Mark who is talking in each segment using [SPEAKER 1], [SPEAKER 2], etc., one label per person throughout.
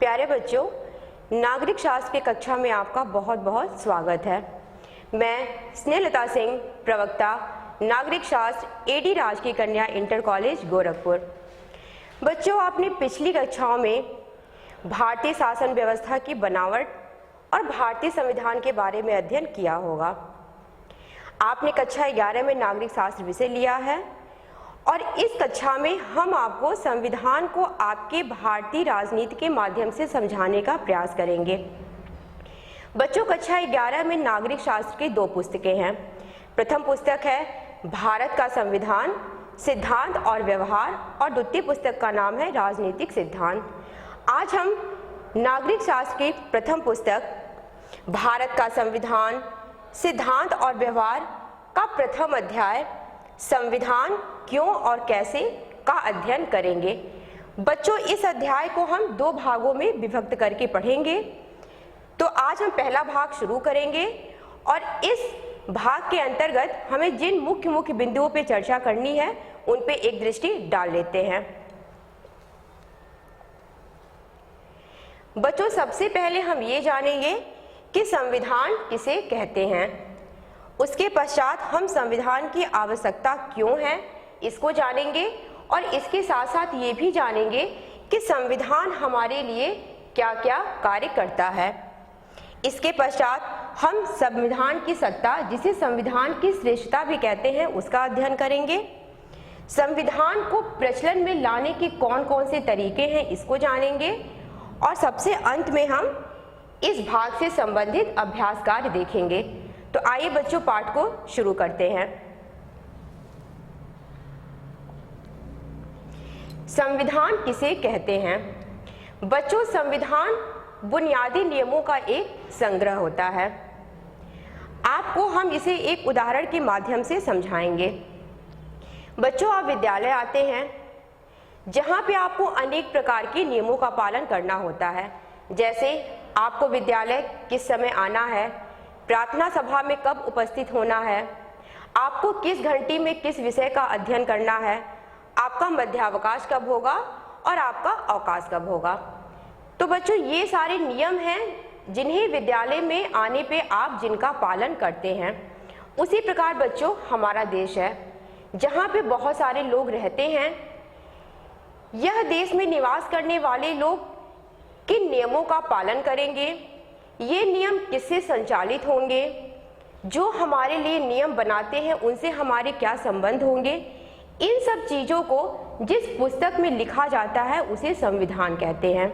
[SPEAKER 1] प्यारे बच्चों, नागरिक शास्त्र की कक्षा में आपका बहुत बहुत स्वागत है। मैं स्नेहलता सिंह, प्रवक्ता नागरिक शास्त्र एडी राजकीय कन्या इंटर कॉलेज गोरखपुर। बच्चों, आपने पिछली कक्षाओं में भारतीय शासन व्यवस्था की बनावट और भारतीय संविधान के बारे में अध्ययन किया होगा। आपने कक्षा 11 में नागरिक शास्त्र विषय लिया है और इस कक्षा में हम आपको संविधान को आपके भारतीय राजनीति के माध्यम से समझाने का प्रयास करेंगे। बच्चों, कक्षा 11 में नागरिक शास्त्र की 2 पुस्तकें हैं। प्रथम पुस्तक है भारत का संविधान, सिद्धांत और व्यवहार, और द्वितीय पुस्तक का नाम है राजनीतिक सिद्धांत। आज हम नागरिक शास्त्र की प्रथम पुस्तक भारत का संविधान, सिद्धांत और व्यवहार का प्रथम अध्याय संविधान क्यों और कैसे का अध्ययन करेंगे। बच्चों, इस अध्याय को हम 2 भागों में विभक्त करके पढ़ेंगे। तो आज हम पहला भाग शुरू करेंगे और इस भाग के अंतर्गत हमें जिन मुख्य बिंदुओं पे चर्चा करनी है उन पे एक दृष्टि डाल लेते हैं। बच्चों, सबसे पहले हम ये जानेंगे कि संविधान किसे कहते हैं। उसके पश्चात हम संविधान की आवश्यकता क्यों है इसको जानेंगे और इसके साथ साथ ये भी जानेंगे कि संविधान हमारे लिए क्या क्या कार्य करता है। इसके पश्चात हम संविधान की सत्ता, जिसे संविधान की श्रेष्ठता भी कहते हैं, उसका अध्ययन करेंगे। संविधान को प्रचलन में लाने के कौन कौन से तरीके हैं इसको जानेंगे और सबसे अंत में हम इस भाग से संबंधित अभ्यास कार्य देखेंगे। तो आइए बच्चों, पाठ को शुरू करते हैं। संविधान किसे कहते हैं? बच्चों, संविधान बुनियादी नियमों का एक संग्रह होता है। आपको हम इसे एक उदाहरण के माध्यम से समझाएंगे। बच्चों, आप विद्यालय आते हैं जहां पे आपको अनेक प्रकार के नियमों का पालन करना होता है। जैसे आपको विद्यालय किस समय आना है, प्रार्थना सभा में कब उपस्थित होना है, आपको किस घंटी में किस विषय का अध्ययन करना है, आपका मध्यावकाश कब होगा और आपका अवकाश कब होगा। तो बच्चों, ये सारे नियम हैं जिन्हें विद्यालय में आने पे आप जिनका पालन करते हैं। उसी प्रकार बच्चों, हमारा देश है जहाँ पे बहुत सारे लोग रहते हैं। यह देश में निवास करने वाले लोग किन नियमों का पालन करेंगे, ये नियम किससे संचालित होंगे, जो हमारे लिए नियम बनाते हैं उनसे हमारे क्या संबंध होंगे, इन सब चीज़ों को जिस पुस्तक में लिखा जाता है उसे संविधान कहते हैं।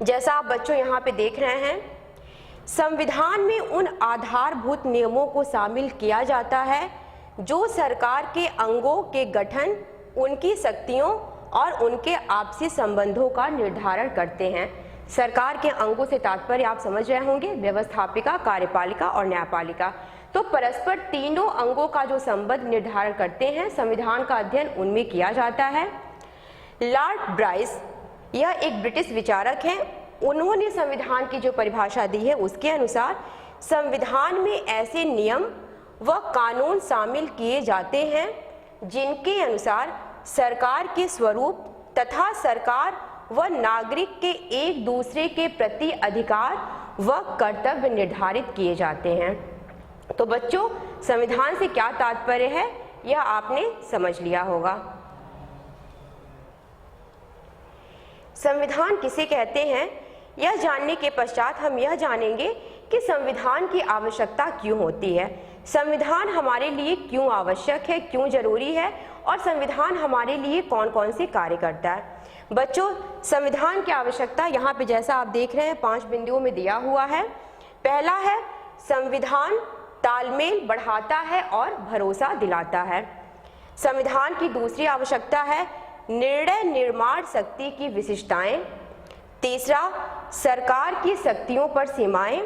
[SPEAKER 1] जैसा आप बच्चों यहाँ पे देख रहे हैं, संविधान में उन आधारभूत नियमों को शामिल किया जाता है जो सरकार के अंगों के गठन, उनकी शक्तियों और उनके आपसी संबंधों का निर्धारण करते हैं। सरकार के अंगों से तात्पर्य आप समझ रहे होंगे, व्यवस्थापिका, कार्यपालिका और न्यायपालिका। तो परस्पर तीनों अंगों का जो संबंध निर्धारण करते हैं, संविधान का अध्ययन उनमें किया जाता है। लॉर्ड ब्राइस, यह एक ब्रिटिश विचारक हैं, उन्होंने संविधान की जो परिभाषा दी है उसके अनुसार संविधान में ऐसे नियम व कानून शामिल किए जाते हैं जिनके अनुसार सरकार के स्वरूप तथा सरकार व नागरिक के एक दूसरे के प्रति अधिकार व कर्तव्य निर्धारित किए जाते हैं। तो बच्चों, संविधान से क्या तात्पर्य है यह आपने समझ लिया होगा। संविधान किसे कहते हैं यह जानने के पश्चात हम यह जानेंगे कि संविधान की आवश्यकता क्यों होती है, संविधान हमारे लिए क्यों आवश्यक है, क्यों जरूरी है और संविधान हमारे लिए कौन कौन से कार्य करता है। बच्चों, संविधान की आवश्यकता यहाँ पे जैसा आप देख रहे हैं 5 बिंदुओं में दिया हुआ है। पहला है संविधान तालमेल बढ़ाता है और भरोसा दिलाता है। संविधान की दूसरी आवश्यकता है निर्णय निर्माण शक्ति की विशिष्टताएं। तीसरा, सरकार की शक्तियों पर सीमाएं।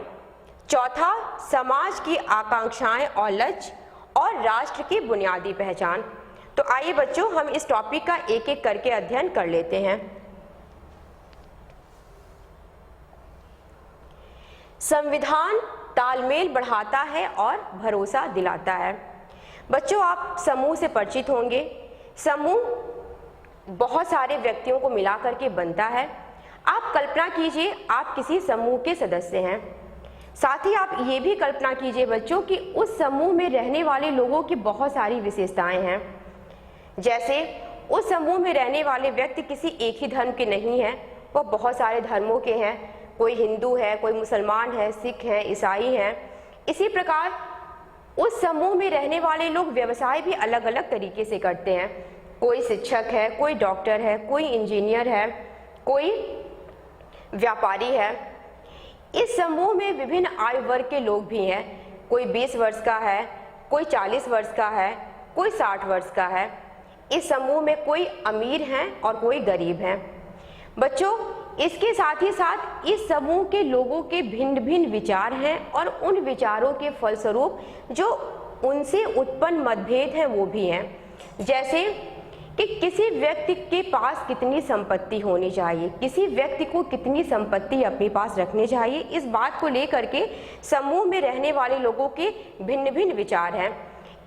[SPEAKER 1] चौथा, समाज की आकांक्षाएं और लक्ष्य और राष्ट्र की बुनियादी पहचान। तो आइए बच्चों, हम इस टॉपिक का एक एक करके अध्ययन कर लेते हैं। संविधान तालमेल बढ़ाता है और भरोसा दिलाता है। बच्चों, आप समूह से परिचित होंगे। समूह बहुत सारे व्यक्तियों को मिला करके बनता है। आप कल्पना कीजिए आप किसी समूह के सदस्य हैं। साथ ही आप ये भी कल्पना कीजिए बच्चों कि उस समूह में रहने वाले लोगों की बहुत सारी विशेषताएं हैं। जैसे उस समूह में रहने वाले व्यक्ति किसी एक ही धर्म के नहीं हैं, वो बहुत सारे धर्मों के हैं। कोई हिंदू है, कोई मुसलमान है, सिख है, ईसाई हैं। इसी प्रकार उस समूह में रहने वाले लोग व्यवसाय भी अलग अलग तरीके से करते हैं। कोई शिक्षक है, कोई डॉक्टर है, कोई इंजीनियर है, कोई व्यापारी है। इस समूह में विभिन्न आयु वर्ग के लोग भी हैं। कोई 20 वर्ष का है, कोई 40 वर्ष का है, कोई 60 वर्ष का है। इस समूह में कोई अमीर हैं और कोई गरीब हैं। बच्चों, इसके साथ ही साथ इस समूह के लोगों के भिन्न भिन्न विचार हैं और उन विचारों के फलस्वरूप जो उनसे उत्पन्न मतभेद हैं वो भी हैं। जैसे कि किसी व्यक्ति के पास कितनी संपत्ति होनी चाहिए, किसी व्यक्ति को कितनी संपत्ति अपने पास रखनी चाहिए, इस बात को लेकर के समूह में रहने वाले लोगों के भिन्न भिन्न विचार हैं।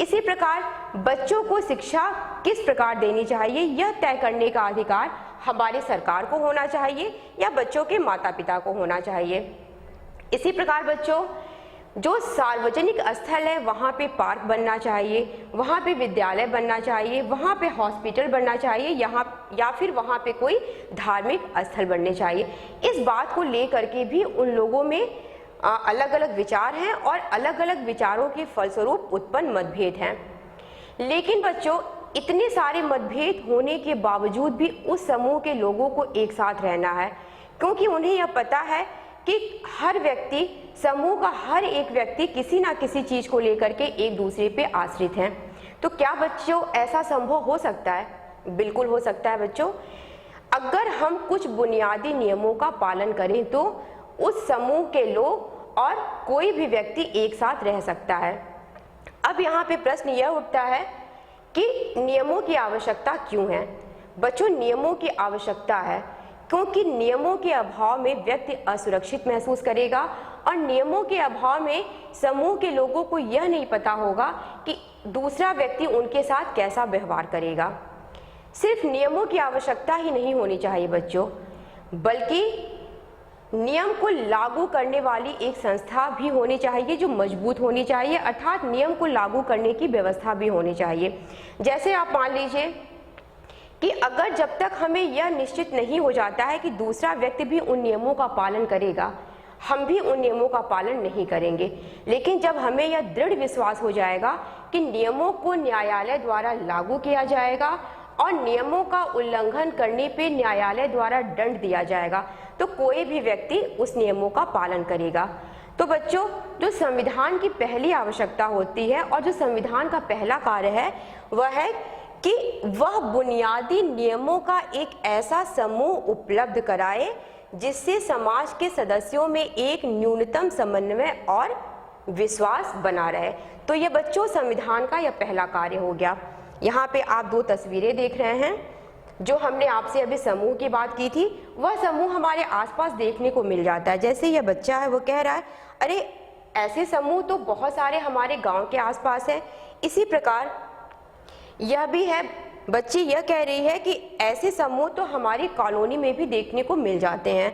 [SPEAKER 1] इसी प्रकार बच्चों को शिक्षा किस प्रकार देनी चाहिए यह तय करने का अधिकार हमारी सरकार को होना चाहिए या बच्चों के माता पिता को होना चाहिए। इसी प्रकार बच्चों, जो सार्वजनिक स्थल है वहाँ पे पार्क बनना चाहिए, वहाँ पे विद्यालय बनना चाहिए, वहाँ पे हॉस्पिटल बनना चाहिए, या फिर वहाँ पे कोई धार्मिक स्थल बनने चाहिए। इस बात को लेकर के भी उन लोगों में अलग अलग विचार हैं और अलग अलग विचारों के फलस्वरूप उत्पन्न मतभेद हैं। लेकिन बच्चों, इतने सारे मतभेद होने के बावजूद भी उस समूह के लोगों को एक साथ रहना है, क्योंकि उन्हें यह पता है कि हर व्यक्ति, समूह का हर एक व्यक्ति किसी ना किसी चीज को लेकर के एक दूसरे पे आश्रित हैं। तो क्या बच्चों ऐसा संभव हो सकता है? बिल्कुल हो सकता है बच्चों। अगर हम कुछ बुनियादी नियमों का पालन करें तो उस समूह के लोग और कोई भी व्यक्ति एक साथ रह सकता है। अब यहाँ पे प्रश्न यह उठता है कि नियमों की आवश्यकता क्यों है? बच्चों, नियमों की आवश्यकता है क्योंकि नियमों के अभाव में व्यक्ति असुरक्षित महसूस करेगा और नियमों के अभाव में समूह के लोगों को यह नहीं पता होगा कि दूसरा व्यक्ति उनके साथ कैसा व्यवहार करेगा। सिर्फ नियमों की आवश्यकता ही नहीं होनी चाहिए बच्चों, बल्कि नियम को लागू करने वाली एक संस्था भी होनी चाहिए जो मजबूत होनी चाहिए, अर्थात नियम को लागू करने की व्यवस्था भी होनी चाहिए। जैसे आप मान लीजिए कि अगर जब तक हमें यह निश्चित नहीं हो जाता है कि दूसरा व्यक्ति भी उन नियमों का पालन करेगा, हम भी उन नियमों का पालन नहीं करेंगे। लेकिन जब हमें यह दृढ़ विश्वास हो जाएगा कि नियमों को न्यायालय द्वारा लागू किया जाएगा और नियमों का उल्लंघन करने पे न्यायालय द्वारा दंड दिया जाएगा, तो कोई भी व्यक्ति उस नियमों का पालन करेगा। तो बच्चों, जो संविधान की पहली आवश्यकता होती है और जो संविधान का पहला कार्य है वह है कि वह बुनियादी नियमों का एक ऐसा समूह उपलब्ध कराए जिससे समाज के सदस्यों में एक न्यूनतम समन्वय और विश्वास बना रहे। तो यह बच्चों संविधान का यह पहला कार्य हो गया। यहाँ पे आप दो तस्वीरें देख रहे हैं। जो हमने आपसे अभी समूह की बात की थी वह समूह हमारे आसपास देखने को मिल जाता है। जैसे यह बच्चा है वो कह रहा है, अरे ऐसे समूह तो बहुत सारे हमारे गांव के आसपास है। इसी प्रकार यह भी है, बच्ची यह कह रही है कि ऐसे समूह तो हमारी कॉलोनी में भी देखने को मिल जाते हैं।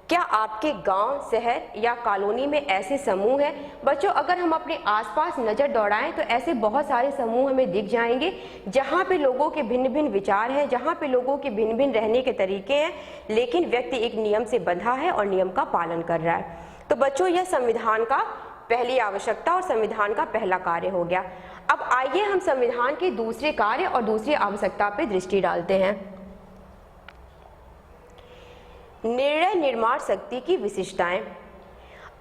[SPEAKER 1] क्या आपके गांव, शहर या कॉलोनी में ऐसे समूह हैं? बच्चों, अगर हम अपने आसपास नज़र दौड़ाएं तो ऐसे बहुत सारे समूह हमें दिख जाएंगे जहां पे लोगों के भिन्न भिन्न विचार हैं, जहां पे लोगों के भिन्न भिन्न रहने के तरीके हैं, लेकिन व्यक्ति एक नियम से बंधा है और नियम का पालन कर रहा है। तो बच्चों, यह संविधान का पहली आवश्यकता और संविधान का पहला कार्य हो गया। अब आइए हम संविधान के दूसरे कार्य और दूसरी आवश्यकता पर दृष्टि डालते हैं। निर्णय निर्माण शक्ति की विशिष्टताएं।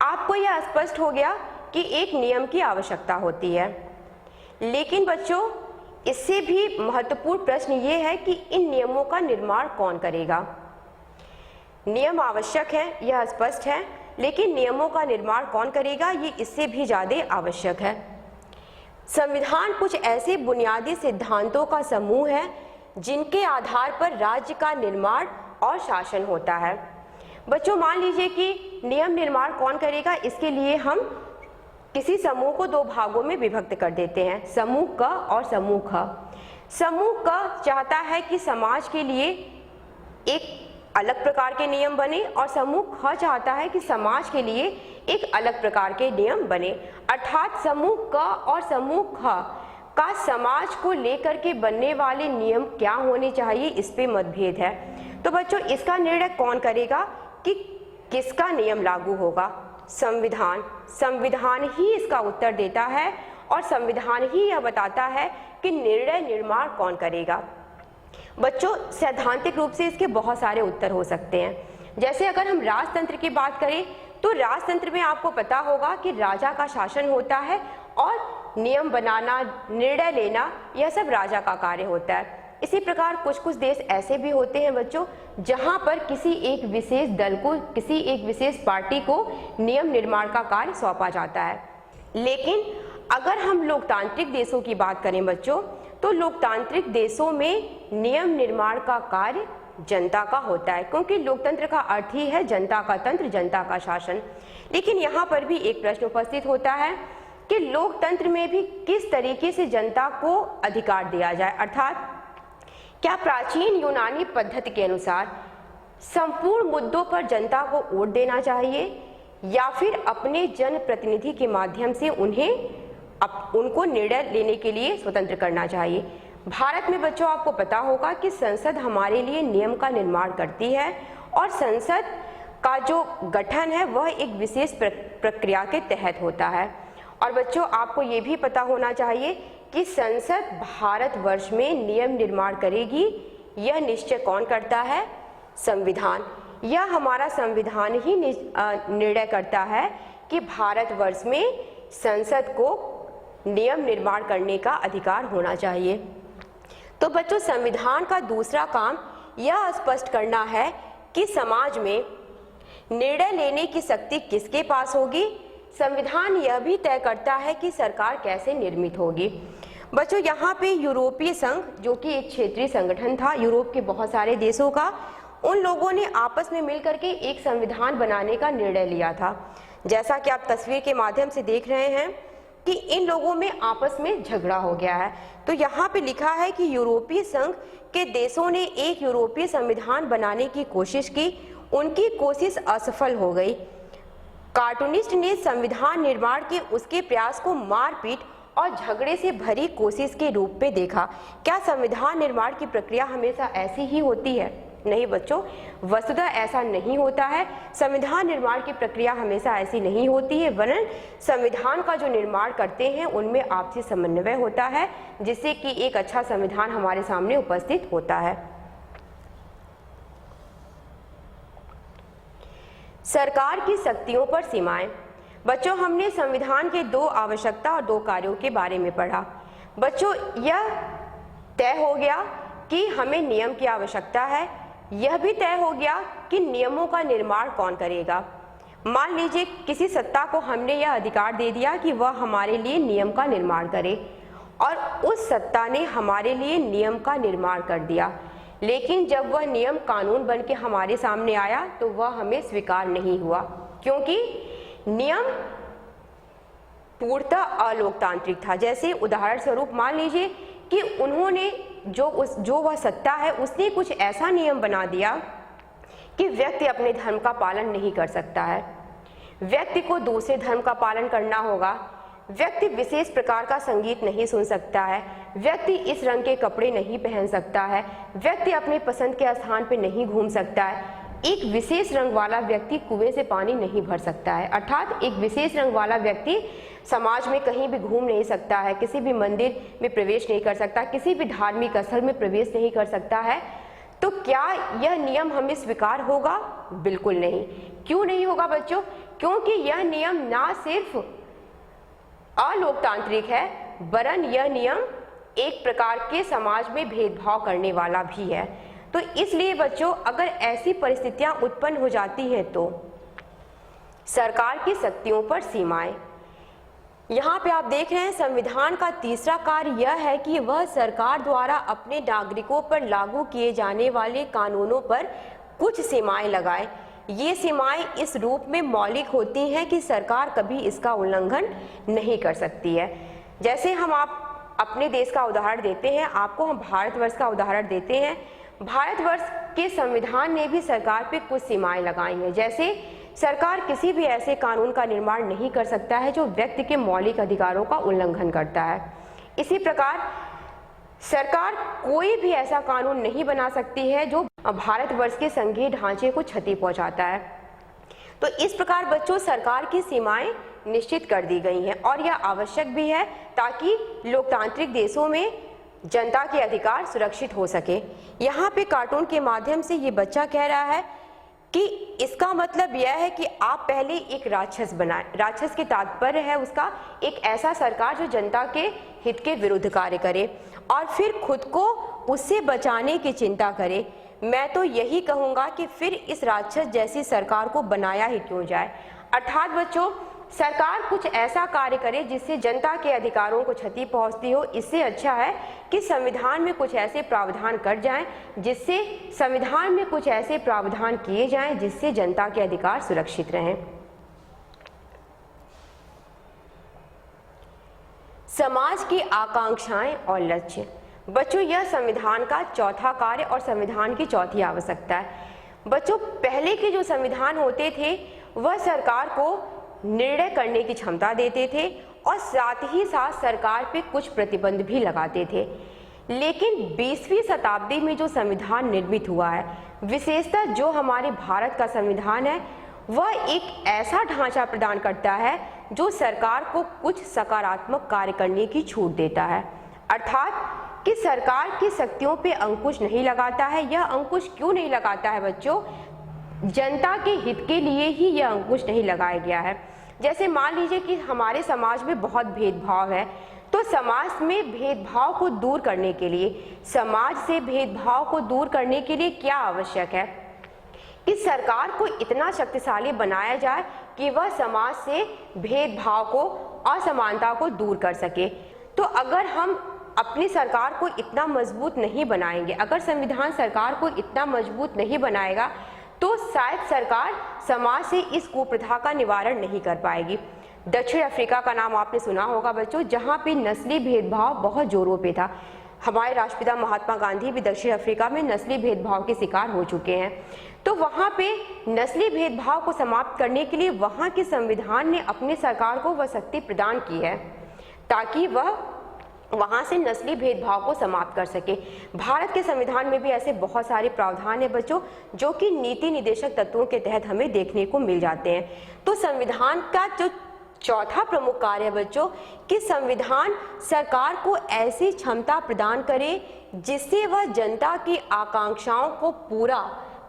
[SPEAKER 1] आपको यह स्पष्ट हो गया कि एक नियम की आवश्यकता होती है, लेकिन बच्चों इससे भी महत्वपूर्ण प्रश्न ये है कि इन नियमों का निर्माण कौन करेगा। नियम आवश्यक है, यह स्पष्ट है, लेकिन नियमों का निर्माण कौन करेगा ये इससे भी ज़्यादा आवश्यक है। संविधान कुछ ऐसे बुनियादी सिद्धांतों का समूह है जिनके आधार पर राज्य का निर्माण और शासन होता है। बच्चों, मान लीजिए कि नियम निर्माण कौन करेगा, इसके लिए हम किसी समूह को दो भागों में विभक्त कर देते हैं, समूह क और समूह ख। समूह क चाहता है कि समाज के लिए एक अलग प्रकार के नियम बने और समूह ख चाहता है कि समाज के लिए एक अलग प्रकार के नियम बने। अर्थात समूह क और समूह ख का समाज को लेकर के बनने वाले नियम क्या होने चाहिए, इस पे मतभेद है। तो बच्चों इसका निर्णय कौन करेगा कि किसका नियम लागू होगा? संविधान। संविधान ही इसका उत्तर देता है और संविधान ही यह बताता है कि निर्णय निर्माण कौन करेगा। बच्चों सैद्धांतिक रूप से इसके बहुत सारे उत्तर हो सकते हैं। जैसे अगर हम राजतंत्र की बात करें तो राजतंत्र में आपको पता होगा कि राजा का शासन होता है और नियम बनाना, निर्णय लेना, यह सब राजा का कार्य होता है। इसी प्रकार कुछ कुछ देश ऐसे भी होते हैं बच्चों जहां पर किसी एक विशेष दल को, किसी एक विशेष पार्टी को नियम निर्माण का कार्य सौंपा जाता है। लेकिन अगर हम लोकतांत्रिक देशों की बात करें बच्चों, तो लोकतांत्रिक देशों में नियम निर्माण का कार्य जनता का होता है, क्योंकि लोकतंत्र का अर्थ ही है जनता का तंत्र, जनता का शासन। लेकिन यहाँ पर भी एक प्रश्न उपस्थित होता है कि लोकतंत्र में भी किस तरीके से जनता को अधिकार दिया जाए। अर्थात क्या प्राचीन यूनानी पद्धति के अनुसार संपूर्ण मुद्दों पर जनता को वोट देना चाहिए या फिर अपने जनप्रतिनिधि के माध्यम से उनको निर्णय लेने के लिए स्वतंत्र करना चाहिए। भारत में बच्चों आपको पता होगा कि संसद हमारे लिए नियम का निर्माण करती है और संसद का जो गठन है वह एक विशेष प्रक्रिया के तहत होता है। और बच्चों आपको ये भी पता होना चाहिए कि संसद भारतवर्ष में नियम निर्माण करेगी, यह निश्चय कौन करता है? संविधान। यह हमारा संविधान ही निर्णय करता है कि भारतवर्ष में संसद को नियम निर्माण करने का अधिकार होना चाहिए। तो बच्चों संविधान का दूसरा काम यह स्पष्ट करना है कि समाज में निर्णय लेने की शक्ति किसके पास होगी। संविधान यह भी तय करता है कि सरकार कैसे निर्मित होगी। बच्चों यहाँ पे यूरोपीय संघ, जो कि एक क्षेत्रीय संगठन था यूरोप के बहुत सारे देशों का, उन लोगों ने आपस में मिलकर के एक संविधान बनाने का निर्णय लिया था। जैसा कि आप तस्वीर के माध्यम से देख रहे हैं कि इन लोगों में आपस में झगड़ा हो गया है। तो यहाँ पे लिखा है कि यूरोपीय संघ के देशों ने एक यूरोपीय संविधान बनाने की कोशिश की, उनकी कोशिश असफल हो गई। कार्टूनिस्ट ने संविधान निर्माण के उसके प्रयास को मारपीट और झगड़े से भरी कोशिश के रूप में देखा। क्या संविधान निर्माण की प्रक्रिया हमेशा ऐसी ही होती है? नहीं बच्चों, वस्तुतः ऐसा नहीं होता है। संविधान निर्माण की प्रक्रिया हमेशा ऐसी नहीं होती है, वरन संविधान का जो निर्माण करते हैं उनमें आपसी समन्वय होता है, जिससे कि एक अच्छा संविधान हमारे सामने उपस्थित होता है। सरकार की शक्तियों पर सीमाएं। बच्चों हमने संविधान के 2 आवश्यकता और 2 कार्यों के बारे में पढ़ा। बच्चों यह तय हो गया कि हमें नियम की आवश्यकता है, यह भी तय हो गया कि नियमों का निर्माण कौन करेगा। मान लीजिए किसी सत्ता को हमने यह अधिकार दे दिया कि वह हमारे लिए नियम का निर्माण करे और उस सत्ता ने हमारे लिए नियम का निर्माण कर दिया, लेकिन जब वह नियम कानून बन के हमारे सामने आया तो वह हमें स्वीकार नहीं हुआ, क्योंकि नियम पूर्णतः अलोकतांत्रिक था। जैसे उदाहरण स्वरूप मान लीजिए कि उन्होंने जो वह सत्ता है उसने कुछ ऐसा नियम बना दिया कि व्यक्ति अपने धर्म का पालन नहीं कर सकता है, व्यक्ति को दूसरे धर्म का पालन करना होगा, व्यक्ति विशेष प्रकार का संगीत नहीं सुन सकता है, व्यक्ति इस रंग के कपड़े नहीं पहन सकता है, व्यक्ति अपने पसंद के स्थान पर नहीं घूम सकता है, एक विशेष रंग वाला व्यक्ति कुएं से पानी नहीं भर सकता है। अर्थात एक विशेष रंग वाला व्यक्ति समाज में कहीं भी घूम नहीं सकता है, किसी भी मंदिर में प्रवेश नहीं कर सकता, किसी भी धार्मिक स्थल में प्रवेश नहीं कर सकता है। तो क्या यह नियम हमें स्वीकार होगा? बिल्कुल नहीं। क्यों नहीं होगा बच्चों? क्योंकि यह नियम ना सिर्फ अलोकतांत्रिक है, वरन यह नियम एक प्रकार के समाज में भेदभाव करने वाला भी है। तो इसलिए बच्चों अगर ऐसी परिस्थितियां उत्पन्न हो जाती हैं तो सरकार की शक्तियों पर सीमाएं। यहाँ पे आप देख रहे हैं संविधान का तीसरा कार्य यह है कि वह सरकार द्वारा अपने नागरिकों पर लागू किए जाने वाले कानूनों पर कुछ सीमाएं लगाए। ये सीमाएं इस रूप में मौलिक होती हैं कि सरकार कभी इसका उल्लंघन नहीं कर सकती है। जैसे हम आप अपने देश का उदाहरण देते हैं, आपको हम भारतवर्ष का उदाहरण देते हैं। भारतवर्ष के संविधान ने भी सरकार पे कुछ सीमाएं लगाई हैं, जैसे सरकार किसी भी ऐसे कानून का निर्माण नहीं कर सकता है जो व्यक्ति के मौलिक अधिकारों का उल्लंघन करता है। इसी प्रकार सरकार कोई भी ऐसा कानून नहीं बना सकती है जो भारतवर्ष के संघीय ढांचे को क्षति पहुंचाता है। तो इस प्रकार बच्चों सरकार की सीमाएं निश्चित कर दी गई हैं और यह आवश्यक भी है ताकि लोकतांत्रिक देशों में जनता के अधिकार सुरक्षित हो सके। यहाँ पे कार्टून के माध्यम से ये बच्चा कह रहा है कि इसका मतलब यह है कि आप पहले एक राक्षस बनाएं। राक्षस के तात्पर्य है उसका एक ऐसा सरकार जो जनता के हित के विरुद्ध कार्य करे और फिर खुद को उससे बचाने की चिंता करे। मैं तो यही कहूँगा कि फिर इस राक्षस जैसी सरकार को बनाया ही क्यों जाए। अर्थात बच्चों सरकार कुछ ऐसा कार्य करे जिससे जनता के अधिकारों को क्षति पहुंचती हो। इससे अच्छा है कि संविधान में कुछ ऐसे प्रावधान कर जाएं जिससे संविधान में कुछ ऐसे प्रावधान किए जाएं जिससे जनता के अधिकार सुरक्षित रहें। समाज की आकांक्षाएं और लक्ष्य। बच्चों यह संविधान का चौथा कार्य और संविधान की चौथी आवश्यकता है। बच्चों पहले के जो संविधान होते थे वह सरकार को निर्णय करने की क्षमता देते थे और साथ ही साथ सरकार पे कुछ प्रतिबंध भी लगाते थे। लेकिन 20वीं शताब्दी में जो संविधान निर्मित हुआ है, विशेषतः जो हमारे भारत का संविधान है, वह एक ऐसा ढांचा प्रदान करता है जो सरकार को कुछ सकारात्मक कार्य करने की छूट देता है। अर्थात कि सरकार की शक्तियों पे अंकुश नहीं लगाता है। यह अंकुश क्यों नहीं लगाता है बच्चों? जनता के हित के लिए ही यह अंकुश नहीं लगाया गया है। जैसे मान लीजिए कि हमारे समाज में बहुत भेदभाव है, तो समाज में भेदभाव को दूर करने के लिए, समाज से भेदभाव को दूर करने के लिए क्या आवश्यक है कि सरकार को इतना शक्तिशाली बनाया जाए कि वह समाज से भेदभाव को, असमानता को दूर कर सके। तो अगर हम अपनी सरकार को इतना मजबूत नहीं बनाएंगे, अगर संविधान सरकार को इतना मजबूत नहीं बनाएगा, तो शायद सरकार समाज से इस कुप्रथा का निवारण नहीं कर पाएगी। दक्षिण अफ्रीका का नाम आपने सुना होगा बच्चों, जहाँ पे नस्ली भेदभाव बहुत जोरों पे था। हमारे राष्ट्रपिता महात्मा गांधी भी दक्षिण अफ्रीका में नस्ली भेदभाव के शिकार हो चुके हैं। तो वहाँ पे नस्ली भेदभाव को समाप्त करने के लिए वहाँ के संविधान ने अपनी सरकार को वह शक्ति प्रदान की है ताकि वह वहाँ से नस्ली भेदभाव को समाप्त कर सके। भारत के संविधान में भी ऐसे बहुत सारे प्रावधान हैं बच्चों जो कि नीति निदेशक तत्वों के तहत हमें देखने को मिल जाते हैं। तो संविधान का जो चौथा प्रमुख कार्य है बच्चों कि संविधान सरकार को ऐसी क्षमता प्रदान करे जिससे वह जनता की आकांक्षाओं को पूरा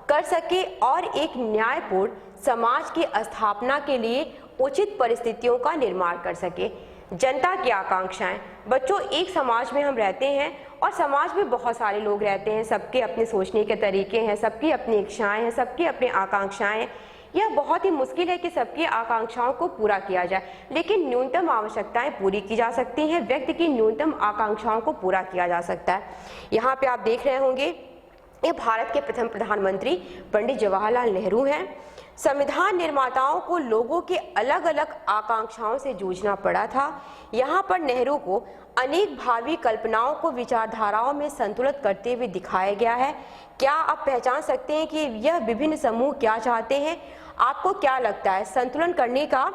[SPEAKER 1] कर सके और एक न्यायपूर्ण समाज की स्थापना के लिए उचित परिस्थितियों का निर्माण कर सके। जनता की आकांक्षाएं बच्चों, एक समाज में हम रहते हैं और समाज में बहुत सारे लोग रहते हैं, सबके अपने सोचने के तरीके हैं, सबकी अपनी इच्छाएं हैं, सबकी अपनी आकांक्षाएं। यह बहुत ही मुश्किल है कि सबकी आकांक्षाओं को पूरा किया जाए, लेकिन न्यूनतम आवश्यकताएं पूरी की जा सकती हैं, व्यक्ति की न्यूनतम आकांक्षाओं को पूरा किया जा सकता है। यहाँ पे आप देख रहे होंगे ये भारत के प्रथम प्रधानमंत्री पंडित जवाहरलाल नेहरू हैं। संविधान निर्माताओं को लोगों के अलग अलग आकांक्षाओं से जूझना पड़ा था। यहाँ पर नेहरू को अनेक भावी कल्पनाओं को विचारधाराओं में संतुलित करते हुए दिखाया गया है। क्या आप पहचान सकते हैं कि यह विभिन्न समूह क्या चाहते हैं? आपको क्या लगता है संतुलन करने का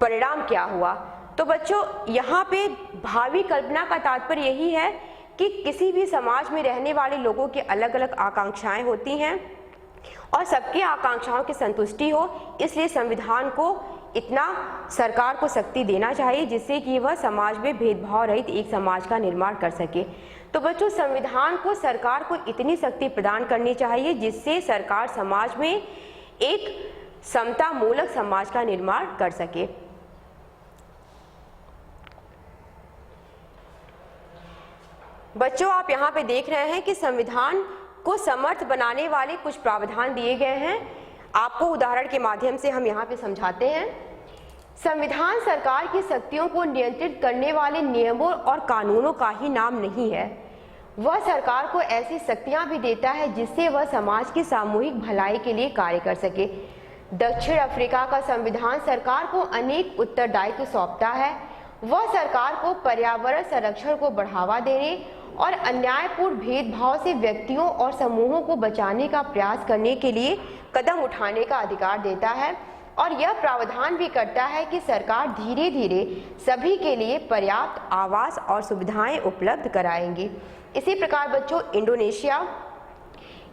[SPEAKER 1] परिणाम क्या हुआ? तो बच्चों यहाँ पे भावी कल्पना का तात्पर्य यही है कि किसी भी समाज में रहने वाले लोगों की अलग अलग आकांक्षाएं होती हैं और सबकी आकांक्षाओं की संतुष्टि हो, इसलिए संविधान को इतना सरकार को शक्ति देना चाहिए जिससे कि वह समाज में भेदभाव रहित एक समाज का निर्माण कर सके। तो बच्चों संविधान को सरकार को इतनी शक्ति प्रदान करनी चाहिए जिससे सरकार समाज में एक समता मूलक समाज का निर्माण कर सके। बच्चों आप यहाँ पे देख रहे हैं कि संविधान को समर्थ बनाने वाले कुछ प्रावधान दिए गए हैं। आपको उदाहरण के माध्यम से हम यहाँ पे समझाते हैं। संविधान सरकार की शक्तियों को नियंत्रित करने वाले नियमों और कानूनों का ही नाम नहीं है, वह सरकार को ऐसी शक्तियां भी देता है जिससे वह समाज की सामूहिक भलाई के लिए कार्य कर सके। दक्षिण अफ्रीका का संविधान सरकार को अनेक उत्तरदायित्व सौंपता है। वह सरकार को पर्यावरण संरक्षण को बढ़ावा देने और अन्यायपूर्ण भेदभाव से व्यक्तियों और समूहों को बचाने का प्रयास करने के लिए कदम उठाने का अधिकार देता है और यह प्रावधान भी करता है कि सरकार धीरे धीरे सभी के लिए पर्याप्त आवास और सुविधाएं उपलब्ध कराएंगी। इसी प्रकार बच्चों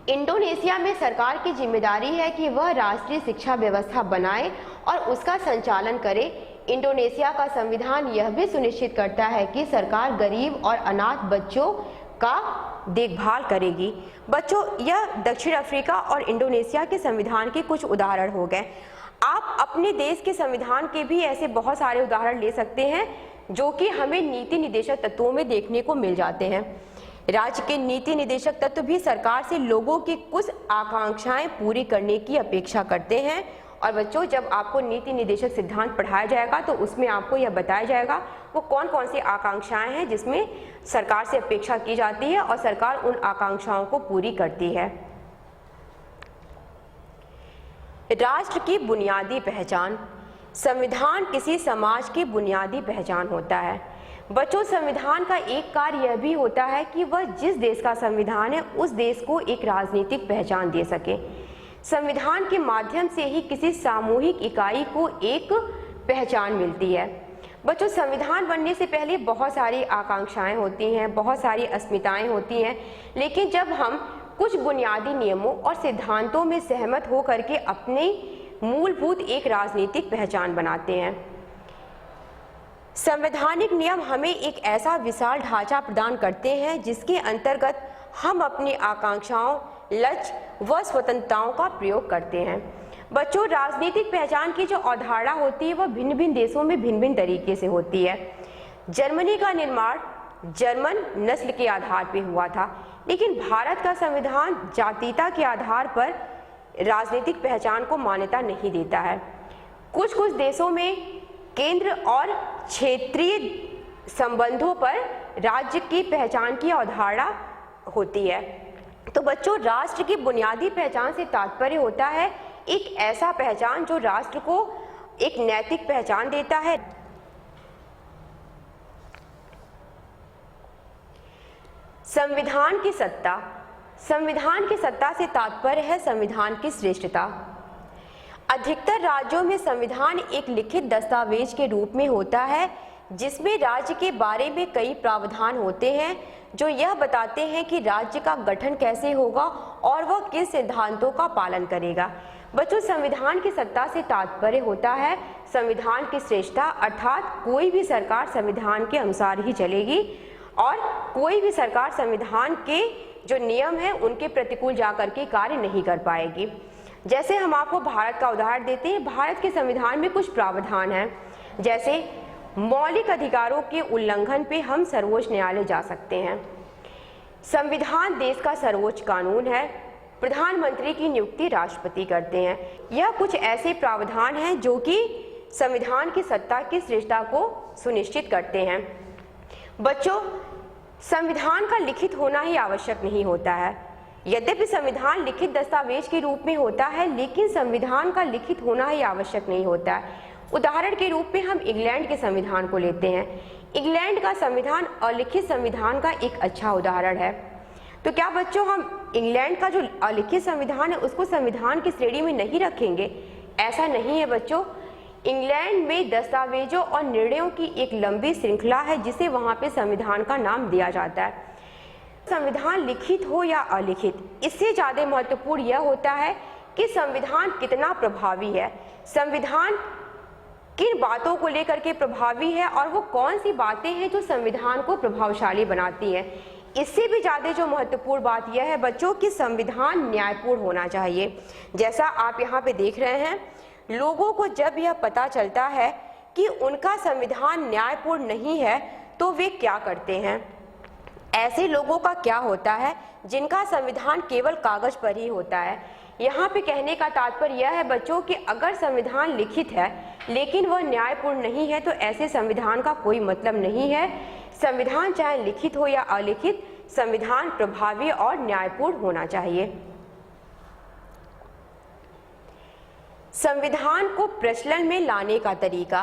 [SPEAKER 1] इंडोनेशिया में सरकार की जिम्मेदारी है कि वह राष्ट्रीय शिक्षा व्यवस्था बनाए और उसका संचालन करे। इंडोनेशिया का संविधान यह भी सुनिश्चित करता है कि सरकार गरीब और अनाथ बच्चों का देखभाल करेगी। बच्चों, यह दक्षिण अफ्रीका और इंडोनेशिया के संविधान के कुछ उदाहरण हो गए। आप अपने देश के संविधान के भी ऐसे बहुत सारे उदाहरण ले सकते हैं जो कि हमें नीति निर्देशक तत्वों में देखने को मिल जाते हैं। राज्य के नीति निर्देशक तत्व भी सरकार से लोगों की कुछ आकांक्षाएं पूरी करने की अपेक्षा करते हैं। और बच्चों, जब आपको नीति निर्देशक सिद्धांत पढ़ाया जाएगा तो उसमें आपको यह बताया जाएगा वो कौन कौन सी आकांक्षाएं हैं जिसमें सरकार से अपेक्षा की जाती है और सरकार उन आकांक्षाओं को पूरी करती है। राष्ट्र की बुनियादी पहचान। संविधान किसी समाज की बुनियादी पहचान होता है। बच्चों, संविधान का एक कार्य यह भी होता है कि वह जिस देश का संविधान है उस देश को एक राजनीतिक पहचान दे सके। संविधान के माध्यम से ही किसी सामूहिक इकाई को एक पहचान मिलती है। बच्चों, संविधान बनने से पहले बहुत सारी आकांक्षाएं होती हैं, बहुत सारी अस्मिताएं होती हैं, लेकिन जब हम कुछ बुनियादी नियमों और सिद्धांतों में सहमत हो करके अपने मूलभूत एक राजनीतिक पहचान बनाते हैं। संवैधानिक नियम हमें एक ऐसा विशाल ढांचा प्रदान करते हैं जिसके अंतर्गत हम अपनी आकांक्षाओं, लक्ष्य व स्वतंत्रताओं का प्रयोग करते हैं। बच्चों, राजनीतिक पहचान की जो अवधारणा होती है वह भिन्न भिन्न देशों में भिन्न भिन्न तरीके से होती है। जर्मनी का निर्माण जर्मन नस्ल के आधार पर हुआ था, लेकिन भारत का संविधान जातीयता के आधार पर राजनीतिक पहचान को मान्यता नहीं देता है। कुछ कुछ देशों में केंद्र और क्षेत्रीय संबंधों पर राज्य की पहचान की अवधारणा होती है। तो बच्चों, राष्ट्र की बुनियादी पहचान से तात्पर्य होता है एक ऐसा पहचान जो राष्ट्र को एक नैतिक पहचान देता है। संविधान की सत्ता। संविधान की सत्ता से तात्पर्य है संविधान की श्रेष्ठता। अधिकतर राज्यों में संविधान एक लिखित दस्तावेज के रूप में होता है जिसमें राज्य के बारे में कई प्रावधान होते हैं जो यह बताते हैं कि राज्य का गठन कैसे होगा और वह किस सिद्धांतों का पालन करेगा। बच्चों, संविधान की सत्ता से तात्पर्य होता है संविधान की श्रेष्ठता, अर्थात कोई भी सरकार संविधान के अनुसार ही चलेगी और कोई भी सरकार संविधान के जो नियम हैं उनके प्रतिकूल जाकर के कार्य नहीं कर पाएगी। जैसे हम आपको भारत का उदाहरण देते हैं, भारत के संविधान में कुछ प्रावधान हैं, जैसे मौलिक अधिकारों के उल्लंघन पे हम सर्वोच्च न्यायालय जा सकते हैं। संविधान देश का सर्वोच्च कानून है। प्रधानमंत्री की नियुक्ति राष्ट्रपति करते हैं। यह कुछ ऐसे प्रावधान हैं जो कि संविधान की सत्ता की श्रेष्ठता को सुनिश्चित करते हैं। बच्चों, संविधान का लिखित होना ही आवश्यक नहीं होता है। यद्यपि संविधान लिखित दस्तावेज के रूप में होता है, लेकिन संविधान का लिखित होना ही आवश्यक नहीं होता है। उदाहरण के रूप में हम इंग्लैंड के संविधान को लेते हैं। इंग्लैंड का संविधान अलिखित संविधान का एक अच्छा उदाहरण है। तो क्या बच्चों, हम इंग्लैंड का जो अलिखित संविधान है उसको संविधान की श्रेणी में नहीं रखेंगे? ऐसा नहीं है बच्चों। इंग्लैंड में दस्तावेजों और निर्णयों की एक लंबी श्रृंखला है जिसे वहां पे संविधान का नाम दिया जाता है। संविधान लिखित हो या अलिखित, इससे ज्यादा महत्वपूर्ण यह होता है कि संविधान कितना प्रभावी है, संविधान किन बातों को लेकर के प्रभावी है और वो कौन सी बातें हैं जो संविधान को प्रभावशाली बनाती हैं। इससे भी ज़्यादा जो महत्वपूर्ण बात यह है बच्चों कि संविधान न्यायपूर्ण होना चाहिए। जैसा आप यहाँ पे देख रहे हैं, लोगों को जब यह पता चलता है कि उनका संविधान न्यायपूर्ण नहीं है तो वे क्या करते हैं। ऐसे लोगों का क्या होता है जिनका संविधान केवल कागज पर ही होता है। यहाँ पे कहने का तात्पर्य यह है बच्चों कि अगर संविधान लिखित है लेकिन वह न्यायपूर्ण नहीं है तो ऐसे संविधान का कोई मतलब नहीं है। संविधान चाहे लिखित हो या अलिखित, संविधान प्रभावी और न्यायपूर्ण होना चाहिए। संविधान को प्रचलन में लाने का तरीका,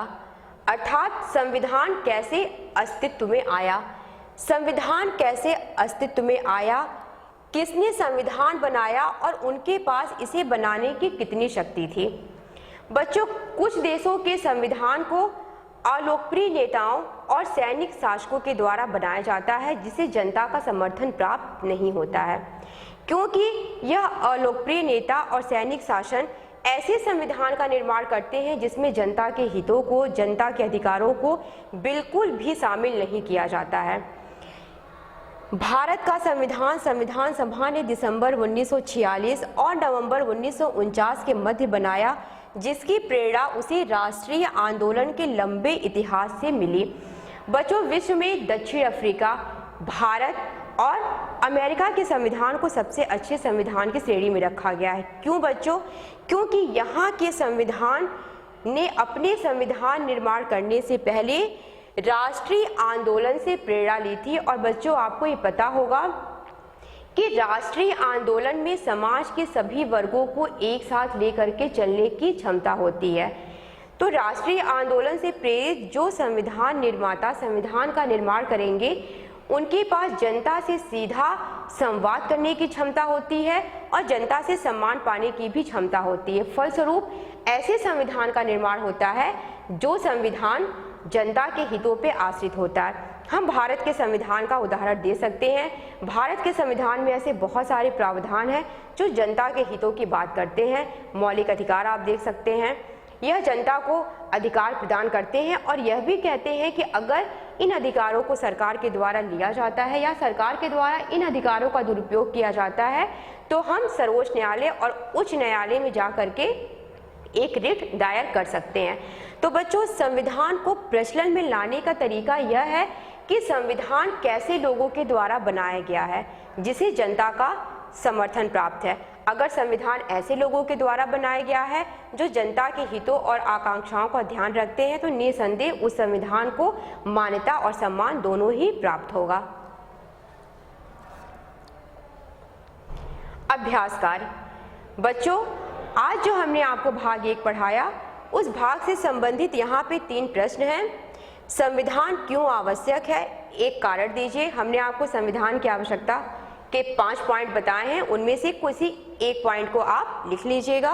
[SPEAKER 1] अर्थात संविधान कैसे अस्तित्व में आया, संविधान कैसे अस्तित्व में आया, किसने संविधान बनाया और उनके पास इसे बनाने की कितनी शक्ति थी। बच्चों, कुछ देशों के संविधान को अलोकप्रिय नेताओं और सैनिक शासकों के द्वारा बनाया जाता है, जिसे जनता का समर्थन प्राप्त नहीं होता है, क्योंकि यह अलोकप्रिय नेता और सैनिक शासन ऐसे संविधान का निर्माण करते हैं जिसमें जनता के हितों को, जनता के अधिकारों को बिल्कुल भी शामिल नहीं किया जाता है। भारत का संविधान सभा ने दिसंबर 1946 और नवंबर 1949 के मध्य बनाया, जिसकी प्रेरणा उसे राष्ट्रीय आंदोलन के लंबे इतिहास से मिली। बच्चों, विश्व में दक्षिण अफ्रीका, भारत और अमेरिका के संविधान को सबसे अच्छे संविधान की श्रेणी में रखा गया है। क्यों बच्चों? क्योंकि यहाँ के संविधान ने अपने संविधान निर्माण करने से पहले राष्ट्रीय आंदोलन से प्रेरणा ली थी। और बच्चों, आपको ये पता होगा कि राष्ट्रीय आंदोलन में समाज के सभी वर्गों को एक साथ लेकर के चलने की क्षमता होती है। तो राष्ट्रीय आंदोलन से प्रेरित जो संविधान निर्माता संविधान का निर्माण करेंगे, उनके पास जनता से सीधा संवाद करने की क्षमता होती है और जनता से सम्मान पाने की भी क्षमता होती है। फलस्वरूप ऐसे संविधान का निर्माण होता है जो संविधान जनता के हितों पे आश्रित होता है। हम भारत के संविधान का उदाहरण दे सकते हैं। भारत के संविधान में ऐसे बहुत सारे प्रावधान हैं जो जनता के हितों की बात करते हैं। मौलिक अधिकार आप देख सकते हैं, यह जनता को अधिकार प्रदान करते हैं और यह भी कहते हैं कि अगर इन अधिकारों को सरकार के द्वारा लिया जाता है या सरकार के द्वारा इन अधिकारों का दुरुपयोग किया जाता है, तो हम सर्वोच्च न्यायालय और उच्च न्यायालय में जा करके एक रिट दायर कर सकते हैं। तो बच्चों, संविधान को प्रचलन में लाने का तरीका यह है कि संविधान कैसे लोगों के द्वारा बनाया गया है जिसे जनता का समर्थन प्राप्त है। अगर संविधान ऐसे लोगों के द्वारा बनाया गया है जो जनता के हितों और आकांक्षाओं का ध्यान रखते हैं, तो निसंदेह उस संविधान को मान्यता और सम्मान दोनों ही प्राप्त होगा। अभ्यास कार्य। बच्चों, आज जो हमने आपको भाग 1 पढ़ाया, उस भाग से संबंधित यहाँ पे 3 प्रश्न हैं। संविधान क्यों आवश्यक है, एक कारण दीजिए। हमने आपको संविधान की आवश्यकता के 5 पॉइंट बताए हैं, उनमें से किसी एक पॉइंट को आप लिख लीजिएगा।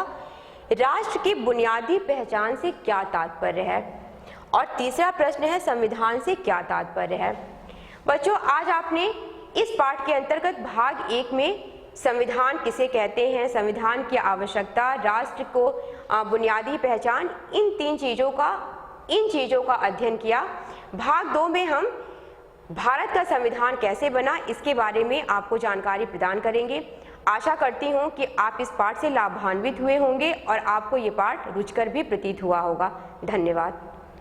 [SPEAKER 1] राष्ट्र की बुनियादी पहचान से क्या तात्पर्य है, और तीसरा प्रश्न है संविधान से क्या तात्पर्य है। बच्चों, आज आपने इस पाठ के अंतर्गत भाग 1 में संविधान किसे कहते हैं, संविधान की आवश्यकता, राष्ट्र को बुनियादी पहचान, इन चीज़ों का अध्ययन किया। भाग 2 में हम भारत का संविधान कैसे बना, इसके बारे में आपको जानकारी प्रदान करेंगे। आशा करती हूँ कि आप इस पाठ से लाभान्वित हुए होंगे और आपको ये पाठ रुचिकर भी प्रतीत हुआ होगा। धन्यवाद।